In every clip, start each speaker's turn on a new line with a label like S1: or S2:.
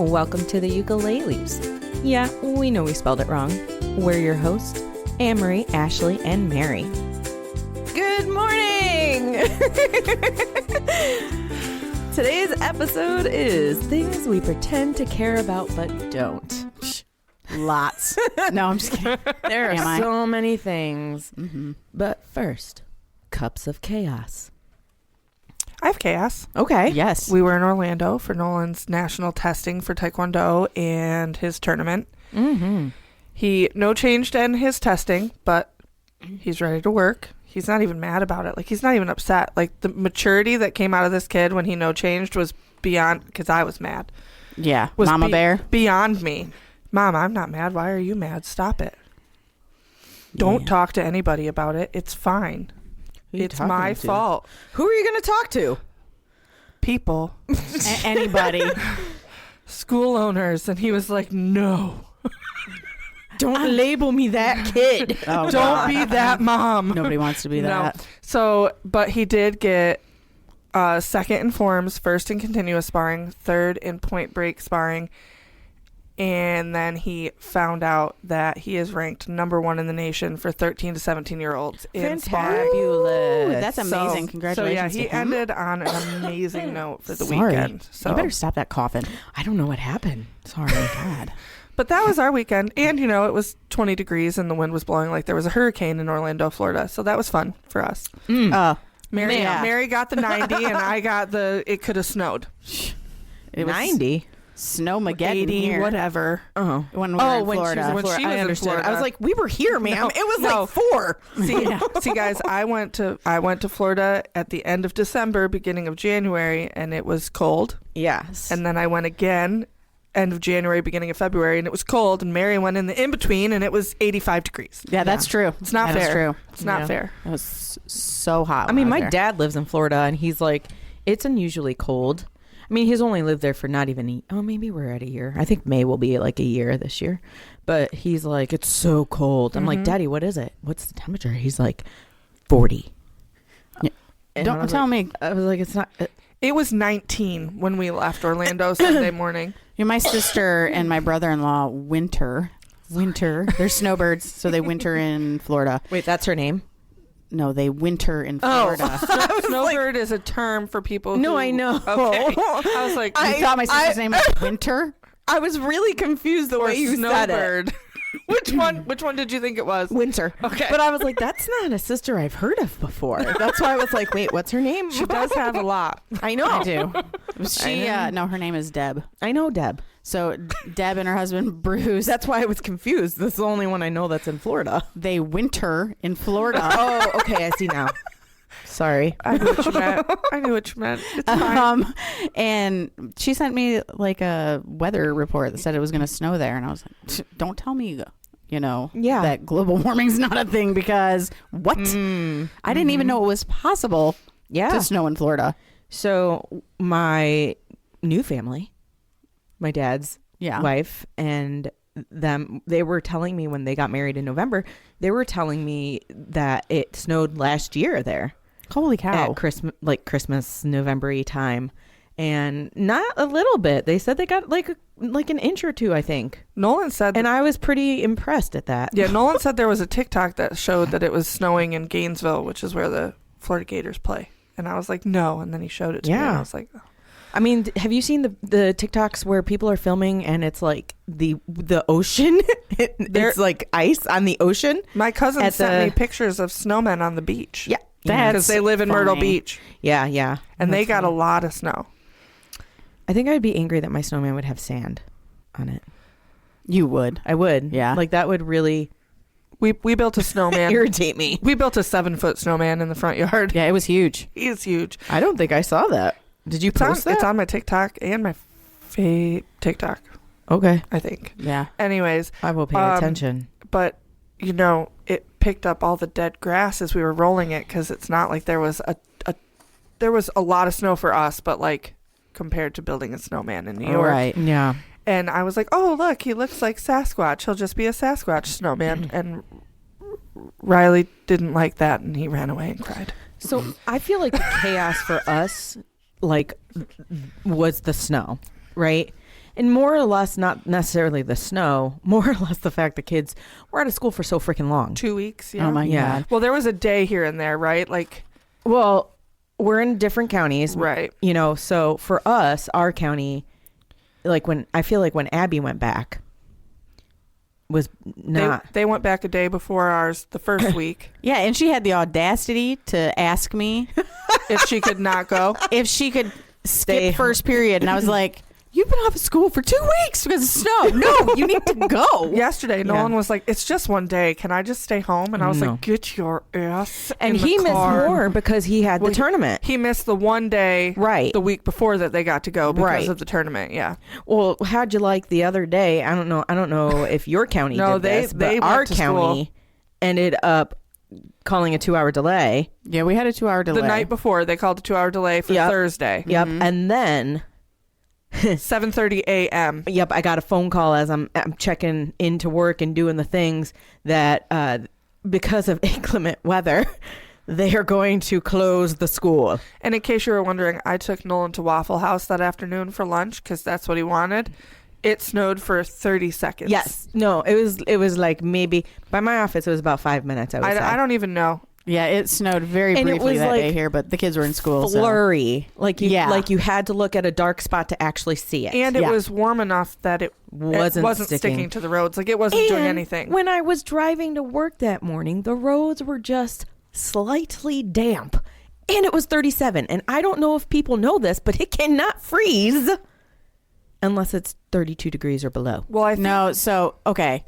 S1: Welcome to the Ukeleles. Yeah, we know we spelled it wrong. We're your hosts, Amory, Ashley, and Mary. Good morning! Today's episode is things we pretend to care about but don't.
S2: Lots. No, I'm just kidding.
S1: There are so many things. Mm-hmm. But first, cups of chaos.
S3: I have chaos.
S1: Okay.
S2: Yes.
S3: We were in Orlando for Nolan's national testing for Taekwondo and his tournament.
S1: Mm-hmm.
S3: He no changed in his testing, but he's ready to work. He's not even mad about it. Like, he's not even upset. Like, the maturity that came out of this kid when he no changed was beyond, because I was mad.
S2: Yeah. Was Mama Bear.
S3: Beyond me. Mom, I'm not mad. Why are you mad? Stop it. Don't talk to anybody about it. It's fine. It's my fault.
S1: Who are you going to talk to?
S3: People.
S2: Anybody.
S3: School owners. And he was like, no.
S1: Don't label me that kid.
S3: Oh, don't be that mom.
S2: Nobody wants to be that.
S3: No. So, but he did get second in forms, first in continuous sparring, third in point break sparring. And then he found out that he is ranked number 1 in the nation for 13 to 17-year-olds in sparring.
S1: Fabulous.
S2: That's amazing. Congratulations.
S3: So, yeah, he ended on an amazing note for the
S2: Sorry.
S3: weekend. So.
S2: You better stop that coughing.
S1: I don't know what happened.
S2: Sorry. God.
S3: But that was our weekend. And, you know, it was 20 degrees and the wind was blowing like there was a hurricane in Orlando, Florida. So that was fun for us. Mary got the 90 and I got the it could have snowed.
S2: It was
S1: 90?
S2: Snowmageddon
S3: 80,
S2: here.
S3: whatever.
S2: When we were in Florida.
S3: When she was in Florida.
S1: I was like, we were here, ma'am.
S3: No,
S1: it was
S3: no.
S1: like 4.
S3: See, guys, I went to Florida at the end of December, beginning of January, and it was cold.
S1: Yes.
S3: And then I went again end of January, beginning of February, and it was cold. And Mary went in the in-between, and it was 85 degrees.
S2: Yeah, that's true.
S3: It's not fair.
S2: That's true.
S3: It's not fair.
S2: It was so hot.
S1: I mean, my dad lives in Florida, and he's like, it's unusually cold. I mean, he's only lived there for not even maybe we're at a year. I think May will be like a year this year. But he's like, it's so cold. I'm like, Daddy, what is it? What's the temperature? He's like, 40.
S2: Yeah. Don't tell me.
S1: I was like, it's not.
S3: It was 19 when we left Orlando Sunday morning.
S2: Yeah, my sister and my brother-in-law winter. They're snowbirds, so they winter in Florida.
S1: Wait, that's her name?
S2: No, they winter in Florida.
S3: Snowbird is a term for people
S1: No,
S3: who...
S1: I know.
S3: Okay. I was like...
S2: You thought my sister's name was Winter?
S1: I was really confused the way you
S3: Snowbird.
S1: said it.
S3: Which one did you think it was?
S1: Winter.
S3: Okay.
S1: But I was like, that's not a sister I've heard of before. That's why I was like, wait, what's her name?
S3: She does have a lot.
S1: I know.
S2: I do. No, her name is Deb.
S1: I know Deb.
S2: So Deb and her husband Bruce.
S1: That's why I was confused. That's the only one I know that's in Florida.
S2: They winter in Florida.
S1: Oh, okay. I see now. Sorry.
S3: I knew what you meant. It's fine.
S2: And she sent me like a weather report that said it was going to snow there. And I was like, don't tell me, that global warming's not a thing, because what? I didn't even know it was possible to snow in Florida.
S1: So my new family, my dad's wife and them, they were telling me when they got married in November, they were telling me that it snowed last year there.
S2: Holy cow.
S1: At Christmas, November-y time. And not a little bit. They said they got like an inch or two, I think.
S3: Nolan said...
S1: And I was pretty impressed at that.
S3: Yeah, Nolan said there was a TikTok that showed that it was snowing in Gainesville, which is where the Florida Gators play. And I was like, no. And then he showed it to me. And I was like... Oh.
S1: I mean, have you seen the TikToks where people are filming and it's like the ocean? It's like ice on the ocean.
S3: My cousin sent me pictures of snowmen on the beach.
S1: Yeah.
S3: Because they live in Myrtle Beach.
S1: Yeah.
S3: And they got a lot of snow.
S1: I think I'd be angry that my snowman would have sand on it.
S2: You would.
S1: I would.
S2: Yeah.
S1: Like that would really...
S3: We built a snowman.
S1: irritate me.
S3: We built a 7-foot snowman in the front yard.
S2: Yeah, it was huge.
S3: He is huge.
S1: I don't think I saw that. Did you post that?
S3: It's on my TikTok and my TikTok.
S1: Okay.
S3: I think.
S2: Yeah.
S3: Anyways.
S1: I will pay attention.
S3: But, it picked up all the dead grass as we were rolling it, because it's not like there was a lot of snow for us, but like compared to building a snowman in New York.
S2: Right.
S1: Yeah.
S3: And I was like, oh, look, he looks like Sasquatch. He'll just be a Sasquatch snowman. And Riley didn't like that, and he ran away and cried.
S1: So I feel like the chaos for us, was the snow, right? And more or less, not necessarily the snow, more or less the fact that kids were out of school for so freaking long.
S3: 2 weeks. Yeah.
S2: Oh my God.
S3: Well, there was a day here and there, right? Like,
S1: well, we're in different counties,
S3: right?
S1: You know, so for us, our county, like when Abby went back, was not.
S3: They went back a day before ours the first week.
S2: Yeah, and she had the audacity to ask me
S3: if she could not go,
S2: if she could skip first period, and I was like, "You've been off of school for 2 weeks because of snow. No, you need to go."
S3: Yesterday, Nolan was like, "It's just one day. Can I just stay home?" And I was like, "Get your ass."
S1: And he missed more because he had the tournament.
S3: He missed the one day,
S1: right,
S3: the week before that they got to go because of the tournament. Yeah.
S1: Well, how'd you like the other day? I don't know if your county did this, but our county ended up calling a 2-hour delay.
S2: Yeah, we had a 2-hour delay.
S3: The night before, they called a 2-hour delay for Thursday.
S1: Yep, and then
S3: 7:30 a.m.
S1: Yep, I got a phone call as I'm checking into work and doing the things that because of inclement weather, they are going to close the school.
S3: And in case you were wondering, I took Nolan to Waffle House that afternoon for lunch because that's what he wanted. It snowed for 30 seconds.
S1: Yes. No, it was like maybe, by my office, it was about 5 minutes, I would say.
S3: I don't even know.
S2: Yeah, it snowed very briefly that day here, but the kids were in school.
S1: Flurry. So. Like you had to look at a dark spot to actually see it.
S3: And it was warm enough that it wasn't sticking to the roads. Like it wasn't doing anything.
S1: When I was driving to work that morning, the roads were just slightly damp. And it was 37. And I don't know if people know this, but it cannot freeze unless it's 32 degrees or below.
S2: Well, okay.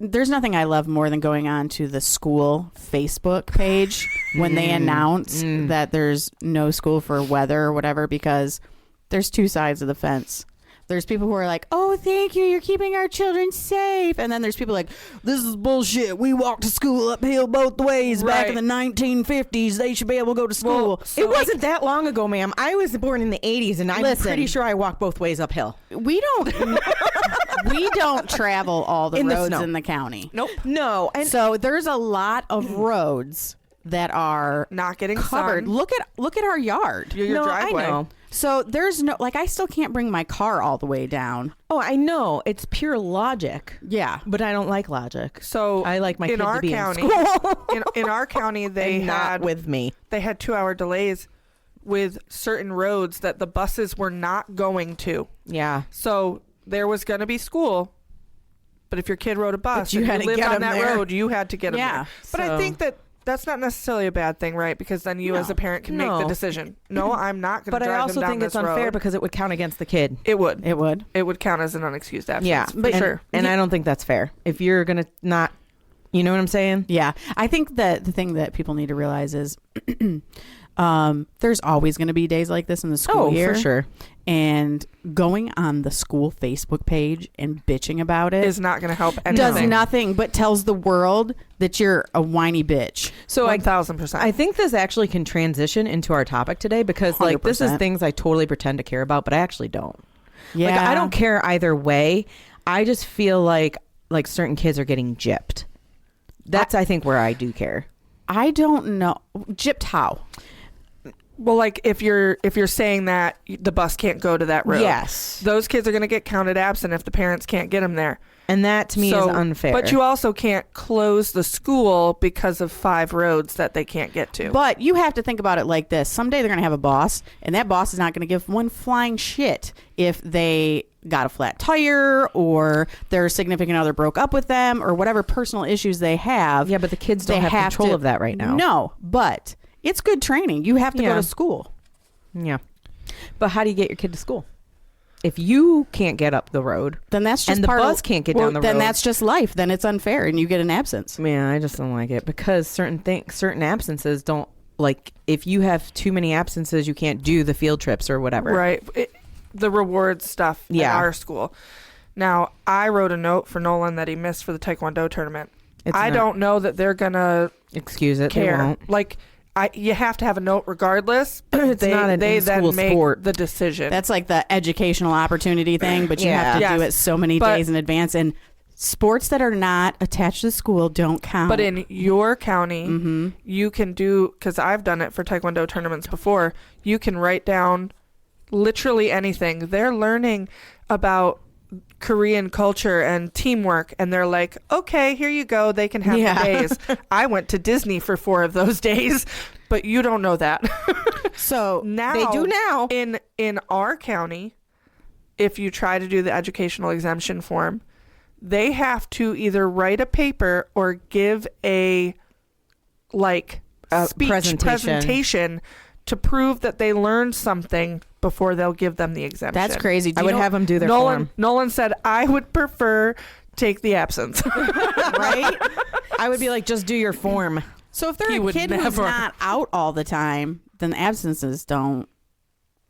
S2: There's nothing I love more than going on to the school Facebook page when they announce that there's no school for weather or whatever, because there's two sides of the fence. There's people who are like, "Oh, thank you, you're keeping our children safe," and then there's people like, "This is bullshit. We walked to school uphill both ways back in the 1950s. They should be able to go to school."
S1: Well, it wasn't that long ago, ma'am. I was born in the 80s, and I'm pretty sure I walked both ways uphill.
S2: We don't travel all the roads in the county.
S3: Nope.
S1: No.
S2: And so there's a lot of roads that are
S3: not getting
S2: covered.
S3: sun.
S2: Look at our yard.
S3: Your driveway.
S1: I know.
S2: So there's no, like, I still can't bring my car all the way down.
S1: Oh, I know. It's pure logic.
S2: Yeah.
S1: But I don't like logic.
S3: So
S1: I like my kid to be
S3: in
S1: school.
S3: in our county, they
S1: not with me.
S3: They had 2-hour delays with certain roads that the buses were not going to.
S1: Yeah.
S3: So there was going to be school, but if your kid rode a bus
S1: and
S3: you lived on that road, you had to get them there. But I think that's not necessarily a bad thing, right? Because then you as a parent can make the decision. No, I'm not going to drive them down this road.
S1: But I also think it's unfair because it would count against the kid.
S3: It would.
S2: It would
S3: count as an unexcused absence.
S1: Yeah,
S3: for sure.
S1: And I don't think that's fair. If you're going to not, you know what I'm saying?
S2: Yeah. I think that the thing that people need to realize is there's always going to be days like this in the school year.
S1: For sure.
S2: And going on the school Facebook page and bitching about it
S3: is not going to help anything.
S2: Does nothing but tells the world that you're a whiny bitch.
S1: So
S3: 1,000%.
S1: I think this actually can transition into our topic today because
S2: 100%.
S1: like this is things I totally pretend to care about, but I actually don't.
S2: Yeah.
S1: Like I don't care either way. I just feel like certain kids are getting gypped. That's I think where I do care.
S2: I don't know. Gypped how?
S3: Well, like if you're saying that the bus can't go to that road,
S1: yes,
S3: those kids are going to get counted absent if the parents can't get them there,
S1: and that to me is unfair.
S3: But you also can't close the school because of 5 roads that they can't get to.
S2: But you have to think about it like this: someday they're going to have a boss, and that boss is not going to give one flying shit if they got a flat tire or their significant other broke up with them or whatever personal issues they have.
S1: Yeah, but the kids don't have control of that right now.
S2: No, but it's good training. You have to go to school.
S1: Yeah. But how do you get your kid to school? If you can't get up the road,
S2: then that's just
S1: and the bus can't get down the road.
S2: Then that's just life. Then it's unfair and you get an absence.
S1: Yeah, I just don't like it because certain absences don't, like if you have too many absences, you can't do the field trips or whatever.
S3: Right. The reward stuff at our school. Now, I wrote a note for Nolan that he missed for the Taekwondo tournament. I don't know that they're going to
S1: excuse it.
S3: Care.
S1: They won't.
S3: Like, you have to have a note regardless.
S1: It's not an
S3: they then make
S1: sport.
S3: the decision.
S2: That's like the educational opportunity thing, but you have to do it so many days in advance. And sports that are not attached to school don't count.
S3: But in your county, you can do, because I've done it for Taekwondo tournaments before, you can write down literally anything. They're learning about Korean culture and teamwork, and they're like, okay, here you go, they can have the days. I went to Disney for 4 of those days, but you don't know that.
S1: So
S3: now
S1: they do now.
S3: In our county, if you try to do the educational exemption form, they have to either write a paper or give a speech presentation to prove that they learned something before they'll give them the exemption.
S2: That's crazy.
S1: I would have them do their form.
S3: Nolan said, I would prefer take the absence.
S1: Right? I would be like, just do your form.
S2: So if they're a kid who's not out all the time, then the absences don't,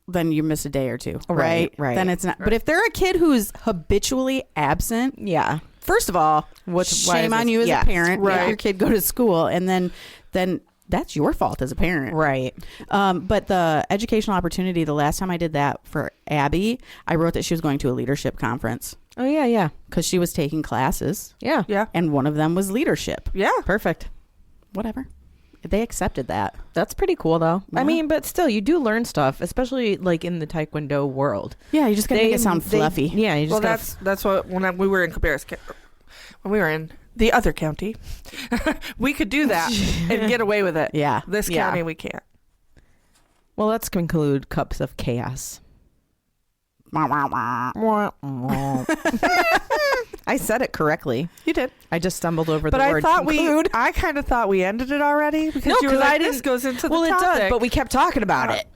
S2: then you miss a day or two. Right. Then it's not. Right. But if they're a kid who's habitually absent.
S1: Yeah.
S2: First of all, shame on you as a parent.
S3: Right.
S2: Let your kid go to school. And then that's your fault as a parent.
S1: Right.
S2: But the educational opportunity, the last time I did that for Abby, I wrote that she was going to a leadership conference.
S1: Oh, yeah, yeah.
S2: Because she was taking classes.
S1: Yeah.
S3: Yeah.
S2: And one of them was leadership.
S3: Yeah.
S1: Perfect.
S2: Whatever. They accepted that.
S1: That's pretty cool, though.
S2: Yeah.
S1: I mean, but still, you do learn stuff, especially like in the Taekwondo world.
S2: Yeah, you just gotta make it sound fluffy.
S1: Yeah, you just
S3: that's what when we were in when we were in the other county, we could do that and get away with it.
S2: Yeah.
S3: This county we can't.
S1: Well, let's conclude Cups of Chaos. I said it correctly.
S3: You did.
S1: I just stumbled over
S3: but
S1: the
S3: I
S1: word
S3: thought
S1: conclude.
S3: I kind of thought we ended it already because you were like, this goes into the topic.
S1: It does, but we kept talking about it.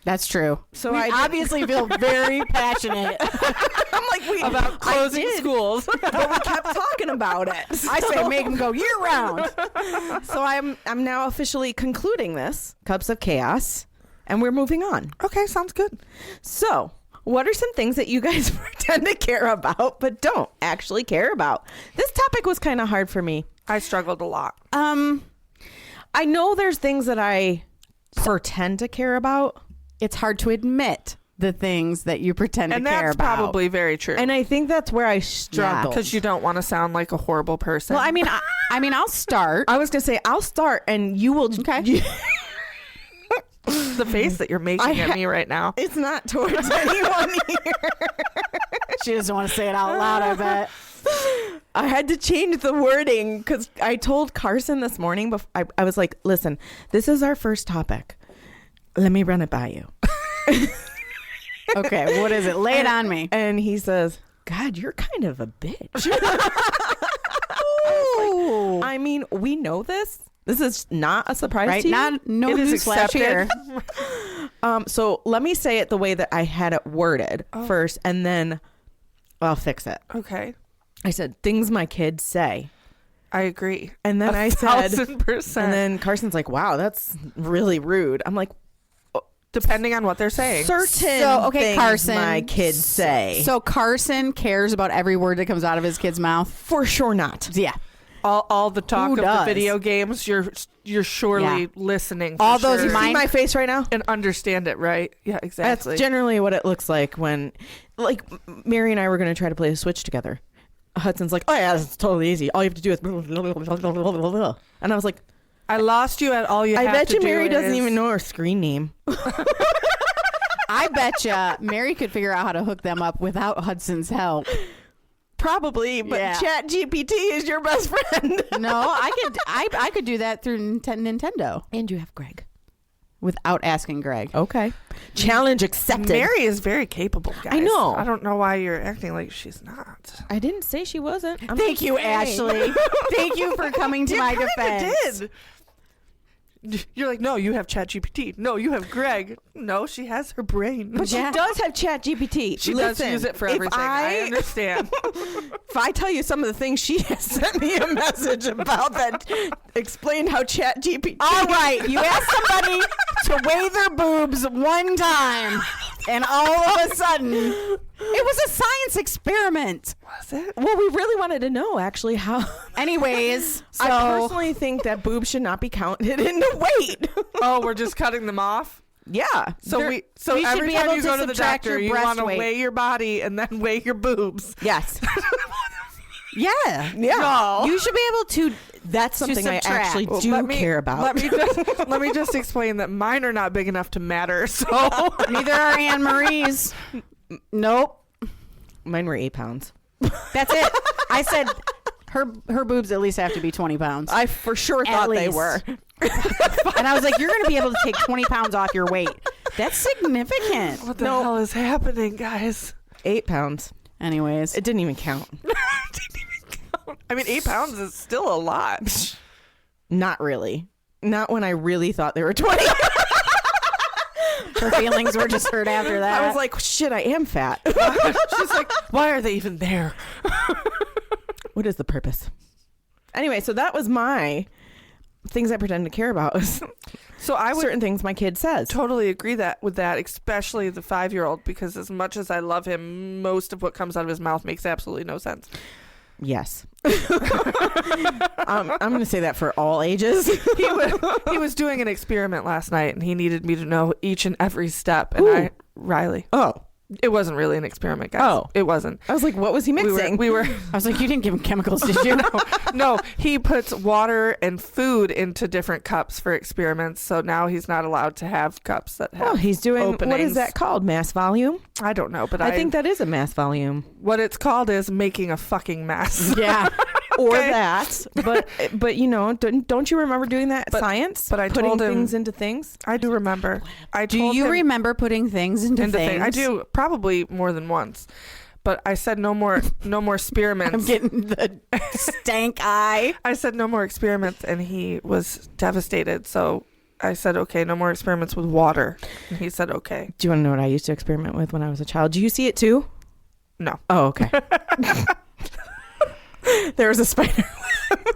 S2: That's true.
S1: So
S2: we obviously feel very passionate.
S1: I'm like,
S3: about closing schools,
S1: but we kept talking about it.
S2: I say make them go year round.
S1: So I'm now officially concluding this Cups of Chaos, and we're moving on.
S3: Okay, sounds good.
S1: So, what are some things that you guys pretend to care about but don't actually care about? This topic was kind of hard for me.
S3: I struggled a lot.
S1: I know there's things that I pretend to care about.
S2: It's hard to admit the things that you pretend to care about.
S3: And that's probably very true.
S1: And I think that's where I struggle.
S3: Because you don't want to sound like a horrible person.
S2: Well, I mean, I'll start.
S1: I was going to say, I'll start and you will...
S2: Okay.
S3: The face that you're making at me right now.
S1: It's not towards anyone here.
S2: She doesn't want to say it out loud, I bet.
S1: I had to change the wording because I told Carson this morning, I was like, listen, this is our first topic. Let me run it by you.
S2: Okay, what is it? Lay it on me.
S1: And he says, God, you're kind of a bitch. I mean, we know this. This is not a surprise to you.
S2: No
S3: it is
S2: accepted here.
S1: So let me say it the way that I had it worded first, and then I'll fix it.
S3: Okay.
S1: I said, things my kids say.
S3: I agree.
S1: And then I said,
S3: 1,000%.
S1: And then Carson's like, wow, that's really rude. I'm like,
S3: depending on what they're saying.
S1: Certain things
S2: Carson,
S1: my kids say.
S2: So Carson cares about every word that comes out of his kid's mouth?
S1: For sure not.
S2: Yeah.
S3: All the talk
S2: Who
S3: of
S2: does?
S3: the video games, you're surely listening.
S2: All
S3: for
S2: those
S3: sure.
S1: See my face right now?
S3: And understand it, right? Yeah, exactly.
S1: That's generally what it looks like when, like, Mary and I were going to try to play the Switch together. Hudson's like, oh yeah, it's totally easy. All you have to do is and I was like,
S3: I lost you at all you have to do.
S1: I bet you Mary doesn't even know her screen name.
S2: I bet you Mary could figure out how to hook them up without Hudson's help.
S1: Probably, but Chat GPT is your best friend.
S2: No, I could do that through Nintendo.
S1: And you have Greg.
S2: Without asking Greg.
S1: Okay. Challenge accepted.
S3: Mary is very capable, guys.
S1: I know.
S3: I don't know why you're acting like she's not.
S1: I didn't say she wasn't.
S2: Thank you, Ashley. Thank you for coming to my defense.
S3: Did. You're like, no, you have ChatGPT. No, you have Greg. No, she has her brain.
S1: But she does have ChatGPT.
S3: She does use it for everything. I understand.
S1: If I tell you some of the things she has sent me a message about that explain how ChatGPT.
S2: All right, you asked somebody to weigh their boobs one time, and all of a sudden, it was a science experiment.
S3: Was it?
S1: Well, we really wanted to know actually how.
S2: Anyways, so
S1: I personally think that boobs should not be counted into weight.
S3: Oh, we're just cutting them off?
S1: Yeah.
S3: So
S2: we
S3: every
S2: should be
S3: time
S2: able
S3: you
S2: to
S3: go to the
S2: subtract
S3: doctor,
S2: your
S3: you
S2: breast
S3: want to
S2: weight.
S3: weigh your body and then weigh your boobs.
S1: Yes.
S2: Yeah.
S3: No.
S2: You should be able to.
S1: That's something I actually do care about.
S3: Let me just explain that mine are not big enough to matter. So
S2: Neither are Anne Marie's. Nope.
S1: Mine were 8 pounds.
S2: That's it. I said her boobs at least have to be 20 pounds.
S1: I for sure thought they were.
S2: And I was like, you're going to be able to take 20 pounds off your weight. That's significant.
S3: What the hell is happening, guys?
S1: 8 pounds.
S2: Anyways.
S1: It didn't even count.
S3: I mean, 8 pounds is still a lot.
S1: Not really. Not when I really thought they were 20.
S2: Her feelings were just hurt after that.
S1: I was like, shit, I am fat.
S3: She's like, why are they even there?
S1: What is the purpose? Anyway, so that was my things I pretend to care about.
S3: So I would
S1: certain things my kid says.
S3: totally agree with that, especially the 5-year-old, because as much as I love him, most of what comes out of his mouth makes absolutely no sense.
S1: Yes. I'm going to say that for all ages.
S3: He was doing an experiment last night, and he needed me to know each and every step. And Riley.
S1: Oh.
S3: It wasn't really an experiment, guys.
S1: Oh.
S3: It wasn't.
S1: I was like, what was he mixing?
S3: We were
S2: I was like, you didn't give him chemicals, did you?
S3: No, he puts water and food into different cups for experiments. So now he's not allowed to have cups that have
S1: he's doing,
S3: openings.
S1: what is that called? Mass volume?
S3: I don't know, but
S1: I think that is a mass volume.
S3: what it's called is making a fucking mess.
S2: Yeah.
S1: Or
S3: Okay.
S1: that. But you know, don't you remember doing that science?
S3: but I
S1: putting
S3: told him-
S1: things into things?
S3: I do remember.
S2: Do you remember putting things into things?
S3: I do, probably more than once. But I said no more experiments.
S2: I'm getting the stank eye.
S3: I said no more experiments, and he was devastated. So I said, okay, no more experiments with water. And he said, okay.
S1: Do you want to know what I used to experiment with when I was a child? Do you see it too?
S3: No.
S1: Oh, okay. There was a spider web,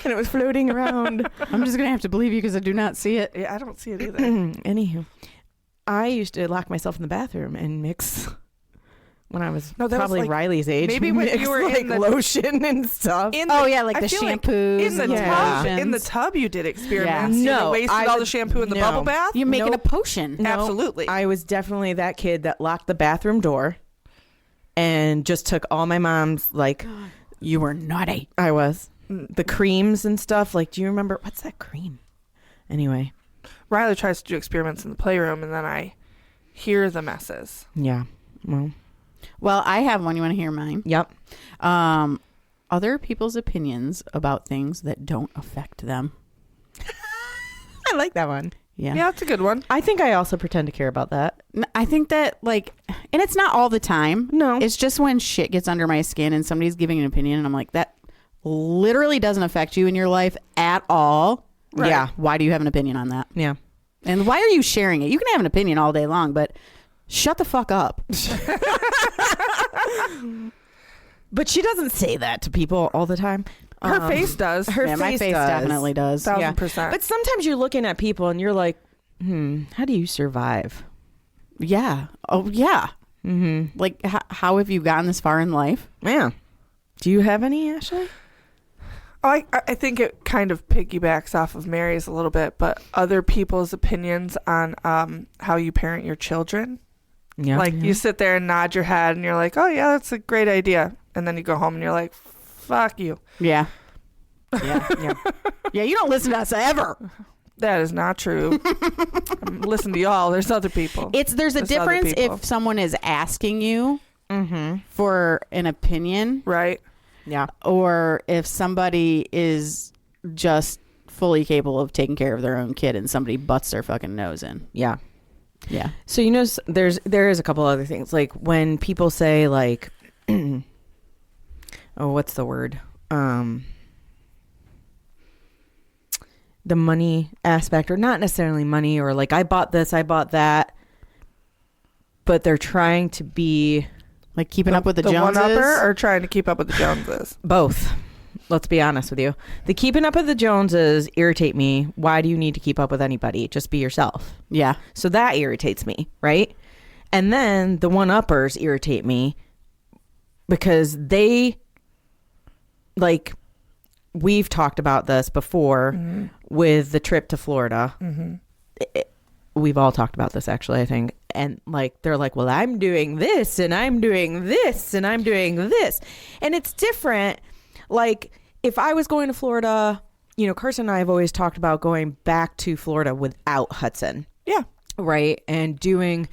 S1: and it was floating around.
S2: I'm just going to have to believe you because I do not see it.
S3: Yeah, I don't see it either.
S1: Anywho, I used to lock myself in the bathroom and mix when I was
S3: No, that was
S1: probably
S3: like-
S1: Riley's age.
S3: maybe when
S1: mix
S3: you were
S1: like
S3: in the-
S1: lotion and stuff.
S2: Like
S3: I
S2: the
S3: feel like
S2: shampoos.
S3: in the
S2: and
S1: Yeah.
S3: tub. In the tub, you did experiments.
S1: Yeah.
S3: You
S1: No,
S3: wasted
S1: I
S3: all the
S1: would-
S3: shampoo in the
S1: no.
S3: bubble bath.
S2: You're making
S1: Nope.
S2: a potion.
S1: No,
S3: Absolutely.
S1: I was definitely that kid that locked the bathroom door and just took all my mom's, like,
S2: You were naughty.
S1: I was, the creams and stuff. Like, do you remember, what's that cream? Anyway.
S3: Riley tries to do experiments in the playroom, and then I hear the messes.
S1: Yeah.
S2: Well, I have one. You want to hear mine?
S1: Yep.
S2: Other people's opinions about things that don't affect them.
S1: I like that one.
S2: Yeah.
S3: Yeah, that's a good one.
S1: I think I also pretend to care about that.
S2: I think that, like, and it's not all the time.
S1: No.
S2: It's just when shit gets under my skin and somebody's giving an opinion and I'm like, that literally doesn't affect you in your life at all.
S1: Right. Yeah.
S2: Why do you have an opinion on that?
S1: Yeah.
S2: And why are you sharing it? You can have an opinion all day long, but shut the fuck up.
S1: But she doesn't say that to people all the time.
S3: Her face does.
S1: Her
S2: Yeah, my face
S1: does.
S2: definitely does.
S3: 1,000%.
S1: But sometimes you're looking at people and you're like, how do you survive?
S2: Yeah. Oh, yeah. Mm-hmm. Like, how have you gotten this far in life?
S1: Yeah. Do you have any, Ashley?
S3: I think it kind of piggybacks off of Mary's a little bit, but other people's opinions on how you parent your children.
S1: Yeah.
S3: Like, you sit there and nod your head and you're like, oh, yeah, that's a great idea. And then you go home and you're like, fuck you.
S2: Yeah. Yeah. Yeah. Yeah. You don't listen to us ever.
S3: That is not true. Listen to y'all. There's other people.
S2: There's a
S3: There's
S2: difference
S3: other people.
S2: if someone is asking you for an opinion,
S3: Right?
S1: Yeah.
S2: or if somebody is just fully capable of taking care of their own kid and somebody butts their fucking nose in.
S1: Yeah.
S2: Yeah.
S1: So, you know, there is a couple other things. Like when people say like, oh, what's the word? The money aspect, or not necessarily money, or like I bought this, I bought that, but they're trying to be
S2: Like keeping up with the Joneses.
S3: one-upper or trying to keep up with the Joneses?
S1: both. Let's be honest with you. The keeping up with the Joneses irritate me. Why do you need to keep up with anybody? Just be yourself.
S2: Yeah.
S1: So that irritates me, right? And then the one-uppers irritate me because they, like, we've talked about this before with the trip to Florida. We've all talked about this, actually, I think. And, like, they're like, well, I'm doing this, and I'm doing this, and I'm doing this. And it's different. Like, if I was going to Florida, you know, Carson and I have always talked about going back to Florida without Hudson.
S3: Yeah.
S1: Right. And doing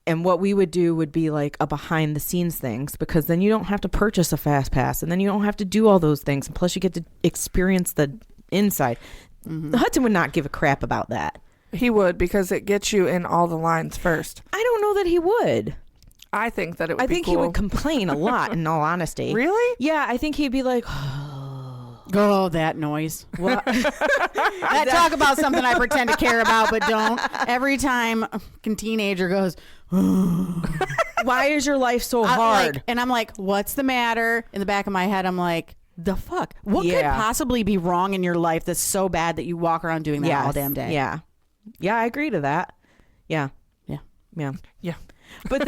S1: And what we would do would be like a behind the scenes things, because then you don't have to purchase a fast pass, and then you don't have to do all those things. And plus you get to experience the inside. Hudson would not give a crap about that.
S3: He would, because it gets you in all the lines first.
S1: I don't know that he would.
S3: I think that it would be
S1: think
S3: cool.
S1: he would complain a lot, in all honesty.
S3: Really?
S1: Yeah, I think he'd be like,
S2: oh, that noise. That talk about something I pretend to care about but don't. Every time a teenager goes,
S1: why is your life so hard?
S2: And I'm like, what's the matter? In the back of my head, I'm like, the fuck? What could possibly be wrong in your life that's so bad that you walk around doing that all damn day?
S1: Yeah. Yeah, I agree to that. Yeah. But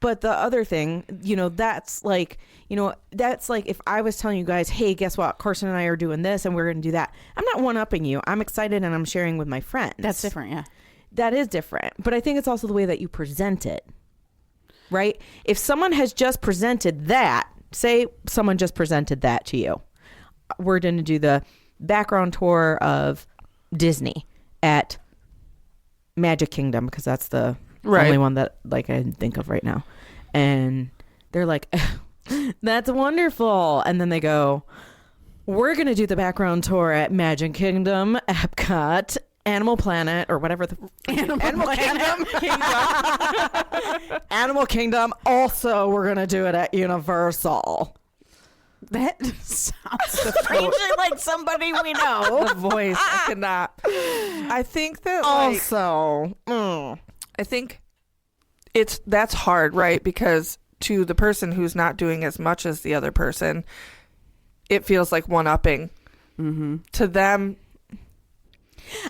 S1: but the other thing, that's like if I was telling you guys, hey, guess what? Carson and I are doing this and we're going to do that. I'm not one-upping you. I'm excited and I'm sharing with my friends.
S2: That's different, yeah.
S1: That is different. But I think it's also the way that you present it, right? If someone has just presented that, say someone just presented that to you, we're going to do the background tour of Disney at Magic Kingdom, because that's the only one that I can think of right now. And they're like, that's wonderful. And then they go, we're going to do the background tour at Magic Kingdom, Epcot, Animal Planet, or whatever the Animal Kingdom. Animal Kingdom. Also, we're going to do it at Universal.
S2: That sounds strangely like somebody we know.
S3: The voice, I cannot. I think that
S1: also,
S3: I think that's hard, right? Because to the person who's not doing as much as the other person, it feels like one-upping. To them,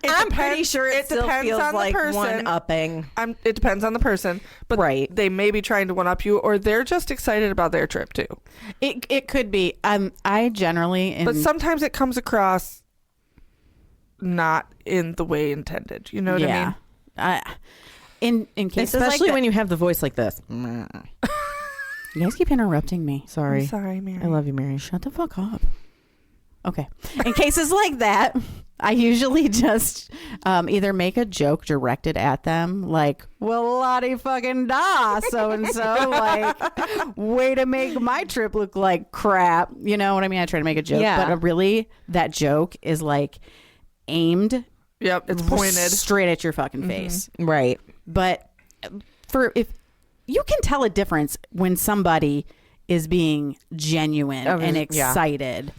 S1: I'm pretty sure it still feels like one-upping.
S3: It depends on the person, but they may be trying to one-up you, or they're just excited about their trip too.
S2: It could be. I generally,
S3: but sometimes it comes across not in the way intended. You know what I mean?
S2: In cases
S1: especially
S2: like
S1: when you have the voice like this.
S2: You guys keep interrupting me.
S1: Sorry.
S3: I'm sorry, Mary.
S1: I love you, Mary.
S2: Shut the fuck up. Okay. In cases like that, I usually just either make a joke directed at them, like, well, Lottie fucking da, so-and-so, like, way to make my trip look like crap. You know what I mean? I try to make a joke, but really, that joke is, like, aimed.
S3: Yep, it's pointed.
S2: Straight at your fucking face.
S1: Right.
S2: But if you can tell a difference when somebody is being genuine and excited.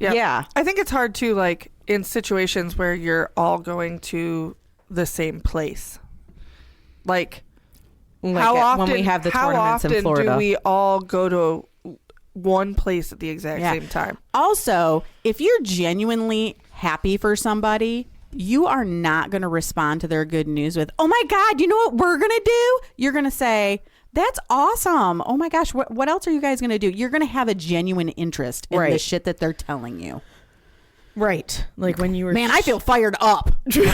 S3: Yep. Yeah. I think it's hard too, like in situations where you're all going to the same place. Like how often
S1: when we have the tournaments in Florida,
S3: do we all go to one place at the exact same time?
S2: Also, if you're genuinely happy for somebody, you are not going to respond to their good news with, oh my God, you know what we're going to do? You're going to say, that's awesome. Oh my gosh, what else are you guys going to do? You're going to have a genuine interest in the shit that they're telling you.
S1: Right. Like when you were...
S2: Man, I feel fired up.
S3: You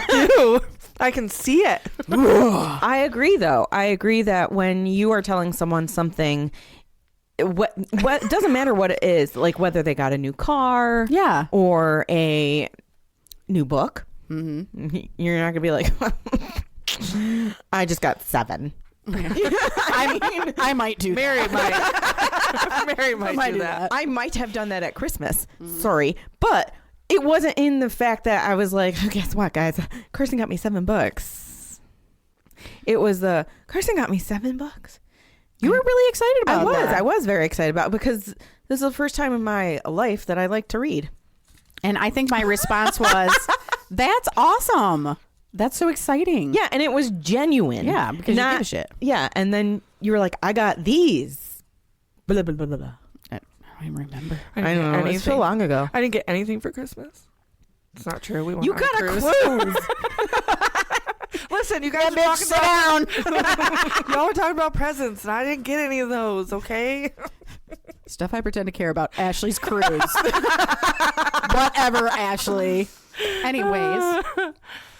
S3: do. I can see it.
S1: I agree, though. I agree that when you are telling someone something, what doesn't matter what it is, like whether they got a new car or a new book. You're not going to be like, I just got 7.
S2: I might do
S3: Mary
S2: that.
S3: Mary might do that.
S1: I might have done that at Christmas. Sorry. But it wasn't in the fact that I was like, guess what, guys? Carson got me $7. It was Carson got me $7.
S2: You were really excited about that.
S1: I was very excited about it because this is the first time in my life that I like to read.
S2: And I think my response was, that's awesome. That's so exciting.
S1: Yeah, and it was genuine.
S2: Yeah, because you give a shit.
S1: Yeah, and then you were like, I got these. Blah, blah, blah, blah, blah.
S2: I don't even remember.
S1: I don't know. It's so long ago.
S3: I didn't get anything for Christmas. It's not true. We went
S1: you
S3: on
S1: got
S3: a cruise. Listen, you guys are talking about... Y'all were talking about presents, and I didn't get any of those, okay?
S2: Stuff I pretend to care about. Ashley's cruise. Whatever, Ashley. Anyways...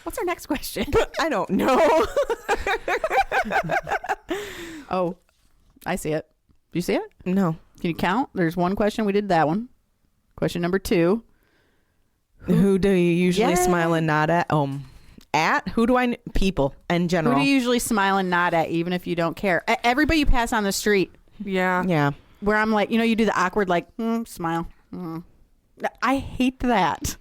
S2: What's our next question?
S1: I don't know.
S2: Oh, I see it. Do you see it?
S1: No.
S2: Can you count? There's one question. We did that one. Question number 2.
S1: Who do you usually smile and nod at? at? Who do I people in general?
S2: Who do you usually smile and nod at, even if you don't care? Everybody you pass on the street.
S3: Yeah.
S2: Where I'm like, you do the awkward like smile. I hate that.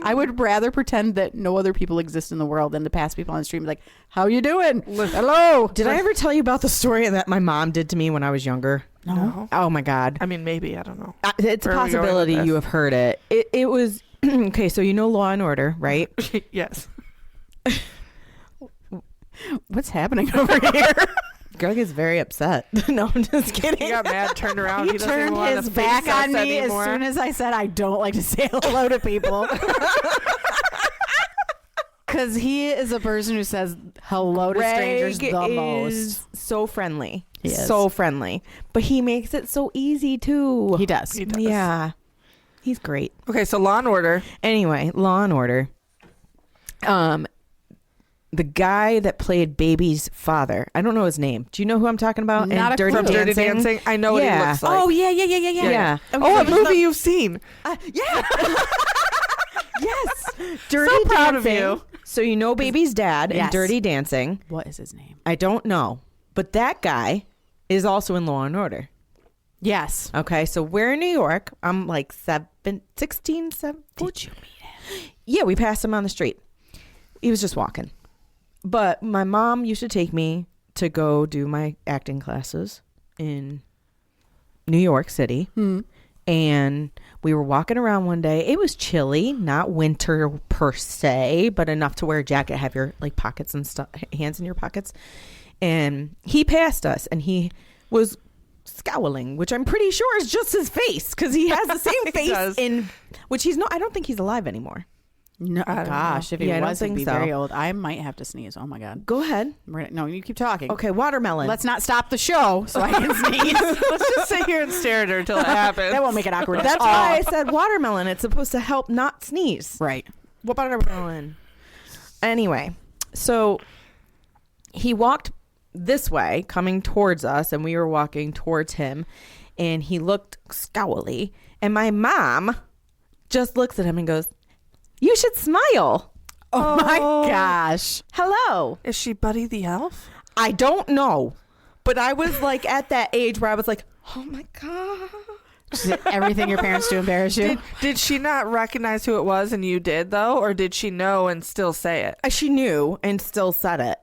S2: I would rather pretend that no other people exist in the world than to pass people on the street and be like, how you doing? Hello.
S1: Did I ever tell you about the story that my mom did to me when I was younger?
S3: No.
S1: Oh my God.
S3: I mean, maybe, I don't know.
S1: It's a possibility you have heard it. It was okay. So Law and Order, right?
S3: Yes.
S2: What's happening over here?
S1: Greg is very upset. No, I'm just kidding.
S3: He got mad, turned around.
S2: He turned his back on me anymore. As soon as I said I don't like to say hello to people. Because he is a person who says hello to strangers the most.
S1: So friendly.
S2: He is.
S1: So friendly. But he makes it so easy too.
S2: He does.
S1: Yeah. He's great.
S3: Okay, so Law and Order.
S1: Anyway, Law and Order. The guy that played Baby's father, I don't know his name. Do you know who I'm talking about?
S2: Not
S1: Dirty
S3: from Dirty Dancing. I know what he looks like.
S1: Oh yeah.
S3: Oh, a movie you've seen.
S1: Yeah. Yes. Dirty
S3: So proud of
S1: Dancing.
S3: you.
S1: So Baby's dad in
S2: Yes.
S1: Dirty Dancing.
S2: What is his name?
S1: I don't know, but that guy is also in Law and Order.
S2: Yes.
S1: Okay, so we're in New York. I'm like 16, 17.
S2: Did you meet him?
S1: Yeah, we passed him on the street. He was just walking. But my mom used to take me to go do my acting classes in New York City. And we were walking around one day. It was chilly, not winter per se, but enough to wear a jacket, have your like pockets and stuff, hands in your pockets. And he passed us and he was scowling, which I'm pretty sure is just his face, because he has the same face in which he's I don't think he's alive anymore.
S2: No, gosh, if he was, he'd be
S1: so.
S2: very old. I might have to sneeze. Oh my God.
S1: Go ahead.
S2: No, you keep talking.
S1: Okay, watermelon.
S2: Let's not stop the show so I can sneeze.
S3: Let's just sit here and stare at her until it happens.
S2: That won't make it awkward.
S1: That's why I said watermelon. It's supposed to help not sneeze.
S2: Right.
S1: Watermelon. Anyway, so he walked this way, coming towards us, and we were walking towards him, and he looked scowly. And my mom just looks at him and goes, "You should smile."
S2: Oh my gosh.
S1: Hello.
S3: Is she Buddy the Elf?
S1: I don't know. But I was like at that age where I was like, oh my God.
S2: Everything your parents do embarrass you.
S3: Did she not recognize who it was and you did, though? Or did she know and still say it?
S1: She knew and still said it.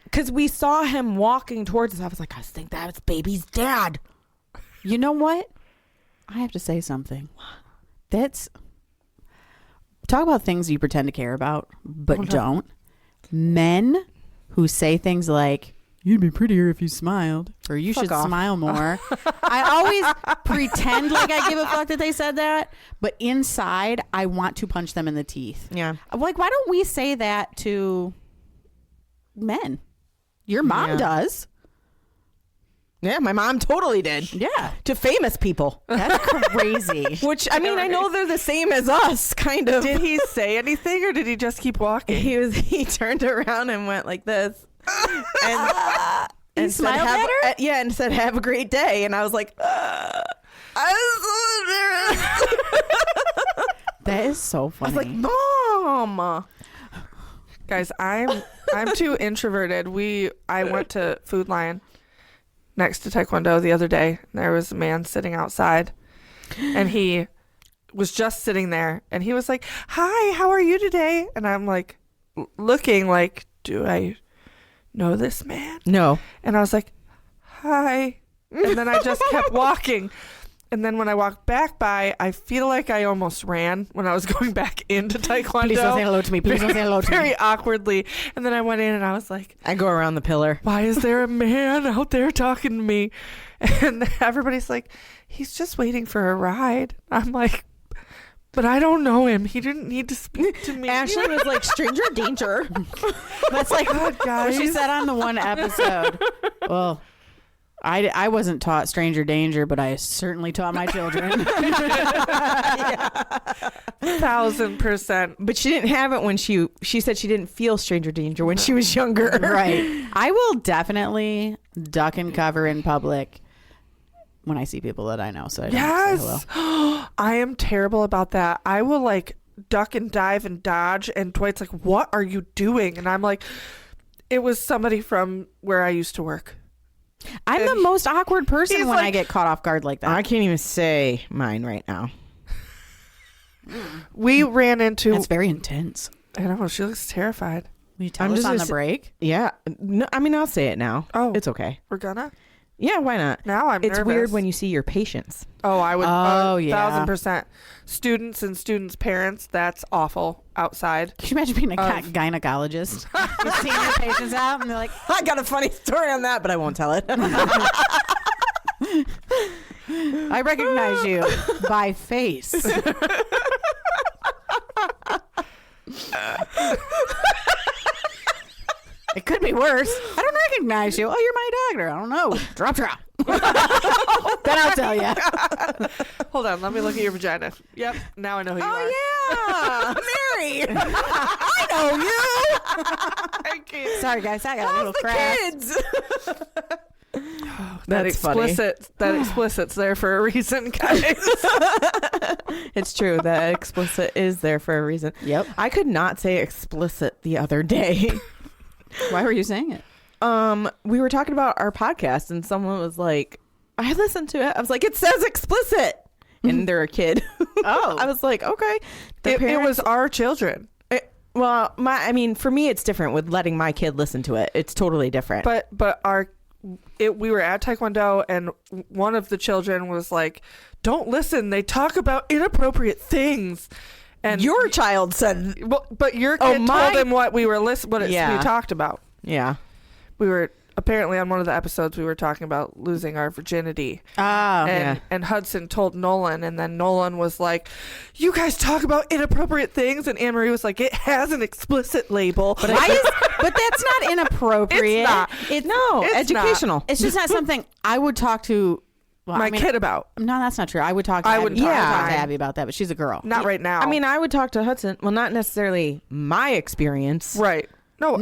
S1: Because we saw him walking towards us. I was like, I think that's Baby's dad.
S2: You know what? I have to say something. That's... Talk about things you pretend to care about, but don't. Men who say things like, "You'd be prettier if you smiled," or "You should smile more." I always pretend like I give a fuck that they said that, but inside I want to punch them in the teeth.
S1: Yeah.
S2: Like, why don't we say that to men? Your mom does.
S1: Yeah, my mom totally did.
S2: Yeah.
S1: To famous people.
S2: That's crazy.
S1: Which, I mean, I know they're the same as us, kind of.
S3: Did he say anything or did he just keep walking?
S1: He turned around and went like this. And
S2: smiled at her?
S1: Yeah, and said, "Have a great day." And I was like, I was so embarrassed.
S2: That is so funny.
S1: I was like, "Mom."
S3: Guys, I'm too introverted. I went to Food Lion next to Taekwondo the other day. There was a man sitting outside and he was just sitting there and he was like, "Hi, how are you today?" And I'm like looking like, do I know this man?
S1: No.
S3: And I was like, "Hi." And then I just kept walking. And then when I walked back by, I feel like I almost ran when I was going back into Taekwondo.
S2: Please don't say hello to me. Please don't say hello to me.
S3: Very awkwardly. And then I went in and I was like,
S1: I go around the pillar.
S3: "Why is there a man out there talking to me?" And everybody's like, "He's just waiting for a ride." I'm like, "But I don't know him. He didn't need to speak to me."
S1: Ashley was like, "Stranger danger."
S2: That's like
S3: God, guys.
S2: what she said on the one episode. Well, I wasn't taught stranger danger, but I certainly taught my children.
S3: 1,000%.
S1: But she didn't have it when she said she didn't feel stranger danger when she was younger.
S2: Right. I will definitely duck and cover in public when I see people that I know. So I don't say hello.
S3: Yes. I am terrible about that. I will like duck and dive and dodge, and Dwight's like, what are you doing? And I'm like, it was somebody from where I used to work.
S2: I'm
S3: And
S2: the most awkward person when
S3: like,
S2: I get caught off guard like that.
S1: I can't even say mine right now.
S3: We ran into...
S2: That's very intense.
S3: I know, she looks terrified.
S2: Will you tell us on the break?
S1: Yeah. No, I mean, I'll say it now.
S3: Oh.
S1: It's okay.
S3: We're gonna?
S1: Yeah, why not?
S3: Now I'm
S1: It's
S3: nervous.
S1: weird when you see your patients.
S3: Oh, I would.
S2: Oh, yeah.
S3: 1,000%. Students and students' parents, that's awful outside.
S2: Can you imagine being a gynecologist? You're seeing your patients out and they're like,
S1: I got a funny story on that, but I won't tell it.
S2: I recognize you by face. It could be worse. I don't recognize you. Oh, you're my doctor. I don't know. Drop. Then I'll tell you.
S3: Hold on, let me look at your vagina. Yep, now I know who you are.
S1: Oh, yeah. Mary. I know you.
S3: I can't.
S2: Sorry, guys. I got a
S1: How's
S2: little
S1: the
S2: crack.
S1: kids?
S3: That
S1: That's funny.
S3: explicit's there for a reason, guys.
S1: It's true. That explicit is there for a reason.
S2: Yep.
S1: I could not say explicit the other day.
S2: Why were you saying it?
S1: We were talking about our podcast and someone was like, I listened to it. I was like, it says explicit. And they're a kid.
S2: Oh.
S1: I was like, okay.
S3: It was our children.
S1: Well, for me, it's different with letting my kid listen to it. It's totally different.
S3: But we were at Taekwondo, and one of the children was like, don't listen. They talk about inappropriate things. And
S1: your child said,
S3: well, but your kid told him what we were we talked about.
S1: yeah.
S3: We were apparently on one of the episodes we were talking about losing our virginity.
S2: Oh.
S3: And Hudson told Nolan, and then Nolan was like, you guys talk about inappropriate things, and Anne-Marie was like, it has an explicit label.
S2: But that's not inappropriate.
S3: It's not.
S1: It's educational.
S2: It's just not something I would talk to
S3: my kid about.
S2: No, that's not true. I would talk to Abby.
S3: talk
S2: to Abby about that, but she's a girl.
S3: Not right now.
S1: I mean, I would talk to Hudson. Well, not necessarily my experience.
S3: right. No,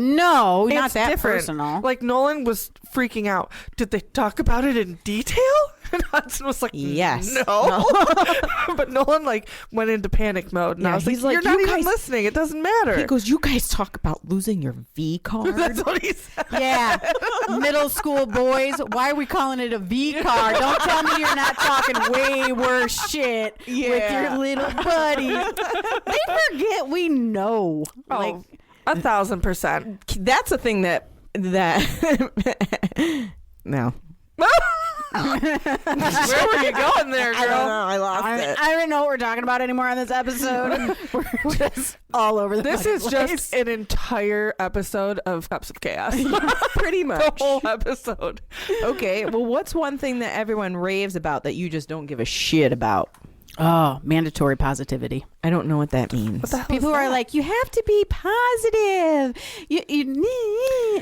S2: not
S3: it's
S2: that
S3: different.
S2: personal.
S3: Like, Nolan was freaking out. Did they talk about it in detail? And Hudson was like,
S1: yes.
S3: No. But Nolan went into panic mode, and I was
S1: he's
S3: like,
S1: like,
S3: you're not
S1: you
S3: even
S1: guys-
S3: listening. It doesn't matter.
S1: He goes, you guys talk about losing your V card.
S3: That's what he said.
S2: Yeah, middle school boys. Why are we calling it a V card? Don't tell me you're not talking way worse shit with your little buddy. They forget we know.
S3: Oh, 1,000%.
S1: That's a thing that no.
S3: Where were you going there, girl?
S1: I don't know. I lost it.
S2: I don't know what we're talking about anymore on this episode. We're just all over the
S3: This is
S2: place.
S3: just an entire episode of Cups of Chaos.
S1: Pretty
S3: The
S1: much.
S3: whole episode.
S1: Okay. Well, what's one thing that everyone raves about that you just don't give a shit about?
S2: Mandatory positivity.
S1: I don't know what that means.
S3: What the hell
S2: People
S3: is
S2: are
S3: that?
S2: like, you have to be positive.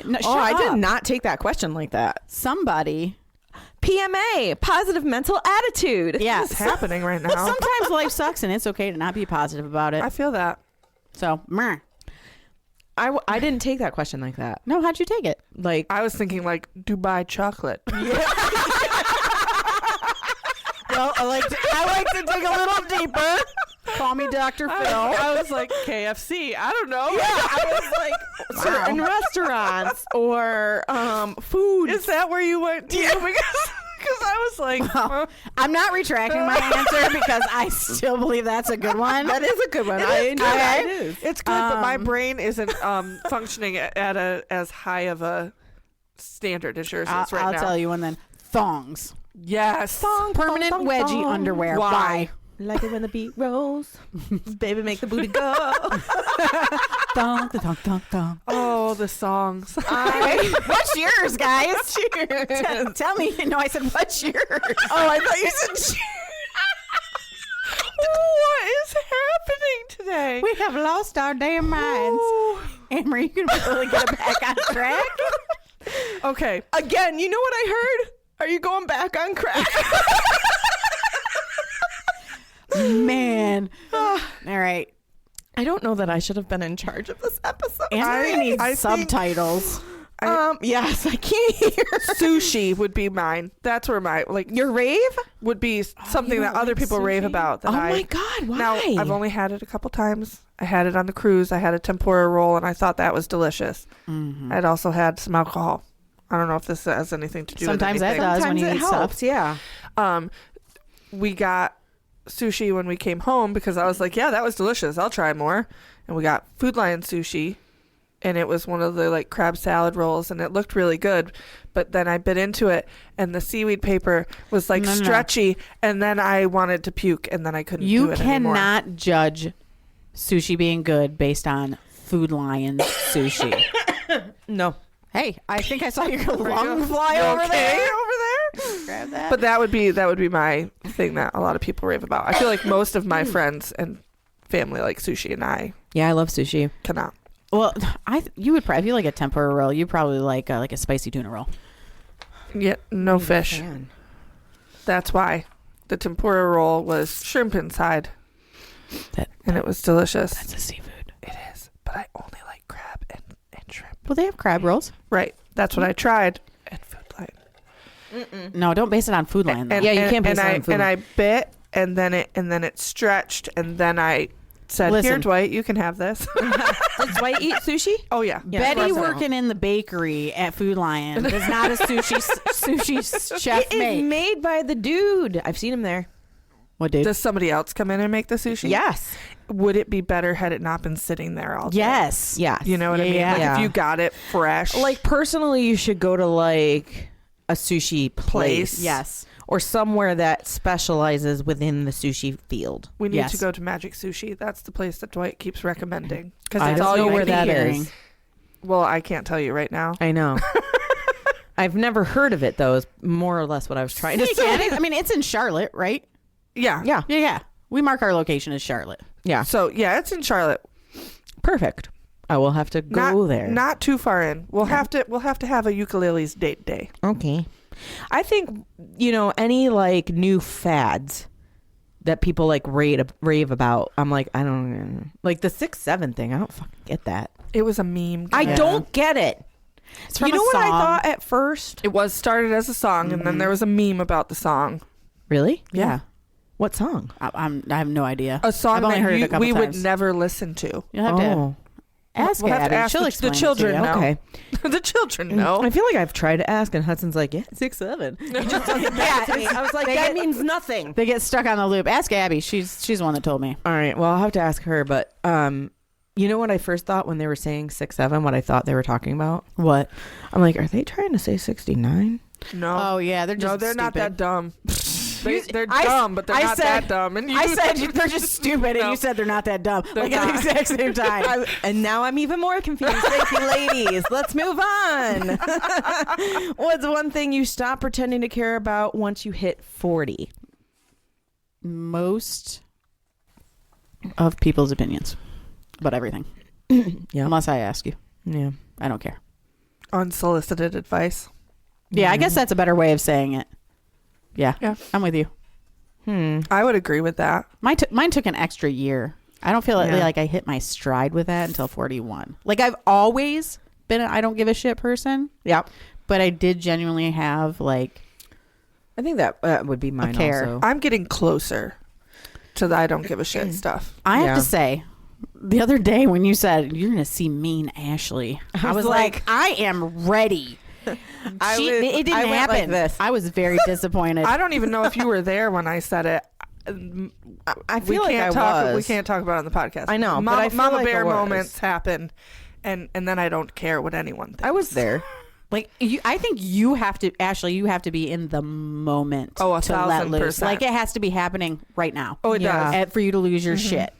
S2: No, shut
S1: I did
S2: up.
S1: not take that question like that.
S2: Somebody.
S1: PMA, positive mental attitude.
S2: Yeah.
S3: What's happening right now?
S2: Sometimes life sucks and it's okay to not be positive about it.
S3: I feel that.
S2: So, meh.
S1: I didn't take that question like that.
S2: No, how'd you take it?
S1: Like,
S3: I was thinking Dubai chocolate.
S2: Well, I like to dig a little deeper. Call me Dr. Phil.
S3: I was like, KFC. I don't know.
S1: yeah, I was like certain restaurants or food.
S3: Is that where you went to? Because I was like,
S2: Well, I'm not retracting my answer because I still believe that's a good one.
S1: That is a good one. I enjoy
S2: Okay.
S1: it. It is.
S3: it's good, but my brain isn't functioning at as high of a standard as yours is right
S2: I'll
S3: now.
S2: tell you one then. Thongs.
S3: Yes.
S2: Permanent wedgie underwear. Why?
S1: Like it when the beat rolls. Baby, make the booty go.
S2: Thong, thong, thong, thong.
S3: Oh, the songs.
S2: What's yours, guys?
S1: Cheers.
S2: Tell me. No, I said, what's yours?
S1: Oh, I thought you said cheers.
S3: What is happening today?
S2: We have lost our damn minds.
S3: Ooh.
S2: Amory, you can really get it back on track.
S3: Okay.
S1: Again, you know what I heard? Are you going back on crack?
S2: Man. All right.
S1: I don't know that I should have been in charge of this episode.
S2: Amory needs
S3: I think-
S2: subtitles.
S1: Yes, I can't hear.
S3: Sushi would be mine. That's where my
S1: Your rave
S3: would be something that other people rave about. That
S1: my God, why?
S3: Now, I've only had it a couple times. I had it on the cruise. I had a tempura roll, and I thought that was delicious.
S2: Mm-hmm.
S3: I'd also had some alcohol. I don't know if this has anything to do
S2: Sometimes
S3: with anything.
S2: that does when you
S1: it
S2: eat
S1: helps,
S2: stuff.
S1: yeah.
S3: We got sushi when we came home because I was like, yeah, that was delicious. I'll try more. And we got Food Lion sushi, and it was one of the crab salad rolls, and it looked really good. But then I bit into it, and the seaweed paper was stretchy, and then I wanted to puke, and then I couldn't do it anymore.
S2: You cannot judge sushi being good based on Food Lion sushi.
S1: No.
S2: Hey, I think I saw your lung fly over there. Grab that.
S3: But that would be my thing that a lot of people rave about. I feel like most of my friends and family like sushi, and I
S1: I love sushi.
S3: cannot.
S2: Well, you would probably, if you like a tempura roll, you probably like a spicy tuna roll.
S3: Yeah, no fish. That's why the tempura roll was shrimp inside, and it was delicious.
S2: That's a seafood.
S3: It is, but I only like crab and shrimp.
S2: Well, they have crab rolls.
S3: Right, that's what I tried at Food Lion.
S2: No, don't base it on Food Lion.
S1: you can't base it on food.
S3: And I bit, and then it stretched, and then I said,
S2: Listen.
S3: "Here, Dwight, you can have this."
S1: Does Dwight eat sushi?
S3: Oh yeah,
S2: Betty working in the bakery at Food Lion is not a sushi chef
S1: It is made by the dude. I've seen him there.
S2: What dude?
S3: Does somebody else come in and make the sushi?
S1: Yes.
S3: Would it be better had it not been sitting there all day?
S2: Yes.
S1: Yes.
S3: You know what I mean?
S2: Yeah.
S3: Like if you got it fresh.
S1: Personally, you should go to a sushi place.
S2: Yes.
S1: Or somewhere that specializes within the sushi field.
S3: we need
S2: Yes.
S3: to go to Magic Sushi. That's the place that Dwight keeps recommending. Because
S1: I
S3: it's
S1: don't
S3: all
S1: know
S3: you
S1: where
S3: can
S1: that
S3: eat.
S1: is.
S3: Well, I can't tell you right now.
S1: I know. I've never heard of it, though, is more or less what I was trying to say.
S2: I mean, it's in Charlotte, right?
S3: Yeah.
S1: Yeah.
S2: Yeah. We mark our location as Charlotte.
S1: Yeah.
S3: So, yeah, it's in Charlotte.
S1: Perfect. I will have to go there.
S3: Not too far in. We'll have to have a Ukeleles date day.
S1: Okay. I think, any new fads that people rave about, I'm like, I don't know. Like the 6'7" thing, I don't fucking get that.
S3: It was a meme.
S1: I don't get it.
S2: It's from
S1: You know
S2: a
S1: what I
S2: song.
S1: thought at first?
S3: It was started as a song, and then there was a meme about the song.
S1: Really?
S2: Yeah.
S1: What song?
S2: I have no idea.
S3: A song
S2: I've only
S3: that
S2: heard it a couple
S3: we would
S2: times.
S3: never listen to.
S2: You'll have to ask
S3: We'll have
S2: Abby.
S3: to ask
S2: She'll
S3: the
S2: explain it to
S3: children
S2: you.
S3: now.
S1: Okay.
S3: The children know.
S1: I feel like I've tried to ask, and Hudson's like, yeah, 6'7". I was like, that means nothing.
S2: They get stuck on the loop. Ask Abby. She's the one that told me.
S1: All right. Well, I'll have to ask her. But you know what I first thought when they were saying 6'7"? What I thought they were talking about?
S2: What?
S1: I'm like, are they trying to say 69?
S3: No.
S2: Oh yeah, they're just
S3: they're not that
S2: stupid.
S3: dumb. They're
S2: I-
S3: dumb, but they're
S2: I
S3: not
S2: said-
S3: that dumb. And
S2: I said they're just stupid, and
S3: No.
S2: you said they're not that dumb.
S3: They're
S2: Like at the
S3: not.
S2: exact same time.
S1: And now I'm even more confused. Thank you, ladies. Let's move on. What's one thing you stop pretending to care about once you hit 40?
S2: Most of people's opinions about everything,
S1: Yeah.
S2: unless I ask you.
S1: Yeah.
S2: I don't care.
S3: Unsolicited advice.
S2: Yeah, I guess that's a better way of saying it. Yeah,
S3: Yeah.
S2: I'm with you.
S3: I would agree with that.
S2: Mine took an extra year. I don't feel like I hit my stride with that until 41. Like I've always been an I don't give a shit person.
S1: Yeah.
S2: But I did genuinely have
S1: I think that would be mine
S2: care.
S1: also.
S3: I'm getting closer to the I don't give a shit stuff.
S2: I have
S1: Yeah.
S2: to say, the other day when you said you're going to see mean Ashley, I was like, I am ready. It didn't
S1: I went
S2: happen.
S1: like this.
S2: I was very disappointed.
S3: I don't even know if you were there when I said it.
S1: I feel like I was.
S3: We can't talk about it on the podcast.
S1: I know, but
S3: Mama,
S1: I feel
S3: Mama
S1: like
S3: Bear
S1: I was.
S3: moments happen, and then I don't care what anyone thinks.
S1: I was there.
S2: I think you have to, Ashley, you have to be in the moment
S3: Oh,
S2: to let loose.
S3: 1,000%.
S2: Like it has to be happening right now.
S3: Oh, it
S1: Yeah.
S3: does.
S2: For you to lose your shit.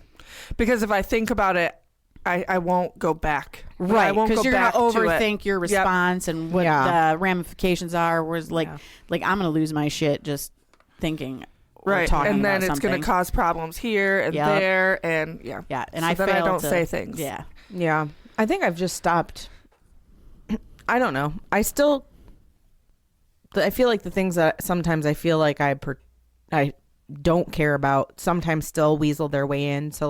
S3: Because if I think about it, I won't go back. I
S2: Right,
S3: won't
S2: because
S3: go
S2: you're
S3: back
S2: gonna
S3: to it.
S2: overthink your response and what
S1: Yeah.
S2: the ramifications are. Whereas, like I'm gonna lose my shit just thinking, or
S3: Right,
S2: talking
S3: and then
S2: about
S3: it's going
S2: something.
S3: to cause problems here and
S2: Yep.
S3: there, and yeah.
S2: Yeah, and
S3: So
S2: I
S3: then I
S2: failed
S3: don't
S2: to
S3: say things.
S2: Yeah,
S1: Yeah. I think I've just stopped. I don't know. I feel like the things that sometimes I feel like I don't care about sometimes still weasel their way into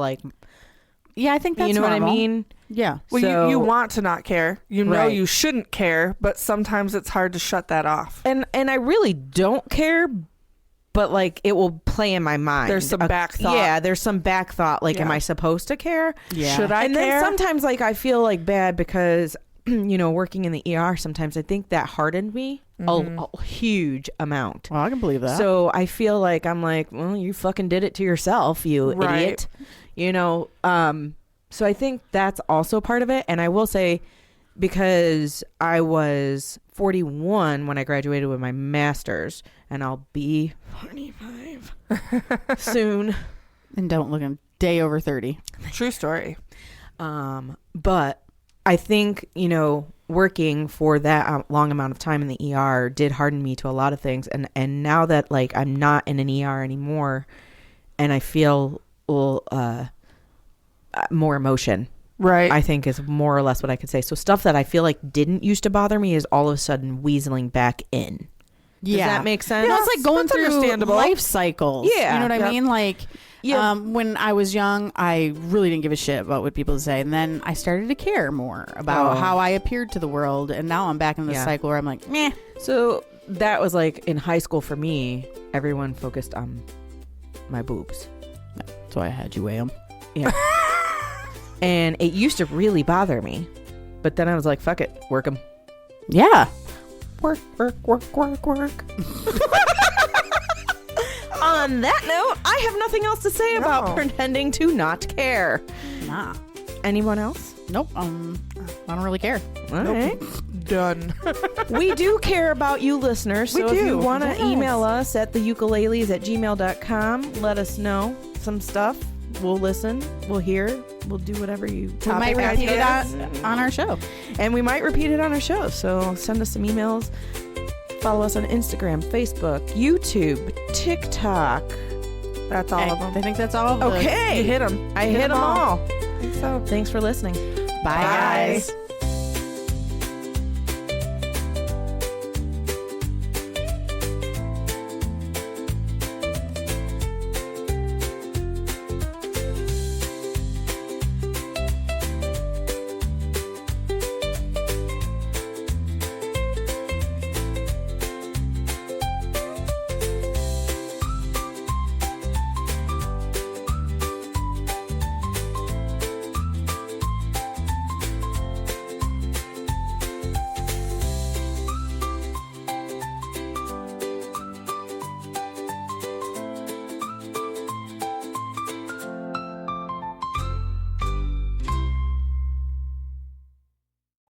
S2: Yeah, I think that's
S1: you know
S2: normal.
S1: what I mean?
S2: Yeah.
S3: Well,
S1: So-
S3: you want to not care. You know
S1: Right.
S3: you shouldn't care, but sometimes it's hard to shut that off.
S1: And I really don't care, but like it will play in my mind.
S3: There's some back thought.
S1: Yeah, there's some back thought. Like, am
S3: Yeah.
S1: I supposed to care?
S2: Yeah.
S3: Should I
S1: And
S3: care?
S1: then sometimes like I feel like bad because working in the ER, sometimes I think that hardened me a huge amount.
S2: Well, I can believe that.
S1: So I feel like I'm like, well, you fucking did it to yourself, you
S3: Right.
S1: idiot. So I think that's also part of it. And I will say, because I was 41 when I graduated with my master's, and I'll be 45 soon.
S2: And don't look a day over 30.
S3: True story.
S1: But I think, working for that long amount of time in the ER did harden me to a lot of things. And now that like I'm not in an ER anymore, and I feel more emotion,
S3: Right.
S1: I think is more or less what I could say. So stuff that I feel like didn't used to bother me is all of a sudden weaseling back in. Does that make sense?
S2: You know, it's like going
S3: That's
S2: through
S3: understandable.
S2: life cycles.
S1: Yeah.
S2: You know what I
S3: Yep.
S2: mean? Like,
S1: Yeah.
S2: when I was young, I really didn't give a shit about what people say. And then I started to care more about how I appeared to the world. And now I'm back in this cycle where I'm like, meh.
S1: So that was like in high school for me, everyone focused on my boobs.
S2: That's why I had you weigh them.
S1: Yeah. And it used to really bother me. But then I was like, fuck it, work them.
S2: Yeah.
S1: Work. On that note, I have nothing else to say about
S3: No.
S1: pretending to not care.
S2: Nah.
S1: Anyone else?
S2: Nope. I don't really care.
S1: All right.
S3: Done.
S1: We do care about you listeners. So
S3: We
S1: if
S3: do.
S1: you want to
S2: Yes.
S1: email us at theukeleles@gmail.com, let us know some stuff. We'll listen. We'll hear. We'll do whatever you
S2: We might
S1: topic
S2: repeat it
S1: ideas.
S2: on our show.
S1: And we might repeat it on our show. So send us some emails. Follow us on Instagram, Facebook, YouTube, TikTok.
S3: That's all of
S2: I
S3: them.
S2: think that's all.
S1: Okay.
S3: You hit them.
S1: I hit them all.
S3: So.
S1: Thanks for listening.
S2: Bye,
S3: Bye.
S2: guys.